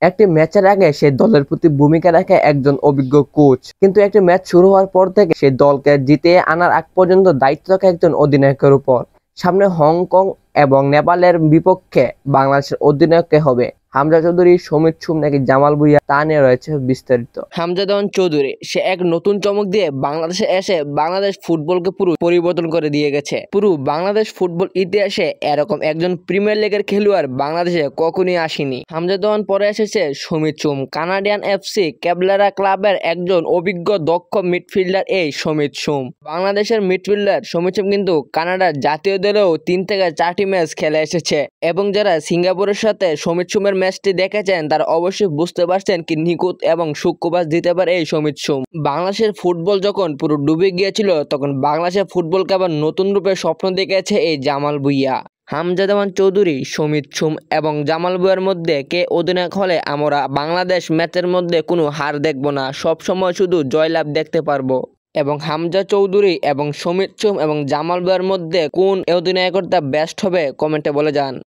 একটি ম্যাচের আগে সে দলের প্রতি ভূমিকা রাখে একজন অভিজ্ঞ কোচ, কিন্তু একটি ম্যাচ শুরু হওয়ার পর থেকে সে দলকে জিতিয়ে আনার আগ পর্যন্ত দায়িত্ব রাখে একজন অধিনায়কের উপর। সামনে হংকং এবং নেপালের বিপক্ষে বাংলাদেশের অধিনায়ক হবে হামজা চৌধুরী, সমিত সুম নাকি জামাল ভুঁইয়া, তা নিয়ে রয়েছে বিস্তারিত। হামজা দেওয়ান চৌধুরী সে এক নতুন চমক দিয়ে বাংলাদেশে এসে বাংলাদেশ ফুটবলকে পুরো পরিবর্তন করে দিয়ে গেছে। পুরো বাংলাদেশ ফুটবল ইতিহাসে এরকম একজন প্রিমিয়ার লিগের খেলোয়াড় বাংলাদেশে কখনোই আসেনি। হামজা দেওয়ান পরে এসেছে সমিত সুম, কানাডিয়ান এফসি ক্যাবলেরা ক্লাবের একজন অভিজ্ঞ দক্ষ মিডফিল্ডার। এই সমিত সুম বাংলাদেশের মিডফিল্ডার সমিত সুম কিন্তু কানাডার জাতীয় দলেও 3 থেকে 4টি ম্যাচ খেলে এসেছে, এবং যারা সিঙ্গাপুরের সাথে সমিত সুমের ম্যাচটি দেখেছেন তারা অবশ্যই বুঝতে পারছেন কি নিখুঁত এবং সূক্ষ্মবাজ দিতে পারে এই সমিত সুম। বাংলাদেশের ফুটবল যখন পুরো ডুবে গিয়েছিল তখন বাংলাদেশের ফুটবলকে আবার নতুন রূপে স্বপ্ন দেখেছে এই জামাল ভুঁইয়া। হামজা দেওয়ান চৌধুরী, সমিত সুম এবং জামাল ভুঁইয়ার মধ্যে কে অধিনায়ক হলে আমরা বাংলাদেশ ম্যাচের মধ্যে কোনো হার দেখব না, সবসময় শুধু জয়লাভ দেখতে পারবো। এবং হামজা চৌধুরী এবং সমিত সুম এবং জামাল ভুঁইয়ার মধ্যে কোন অধিনায়কটা বেস্ট হবে কমেন্টে বলে যান।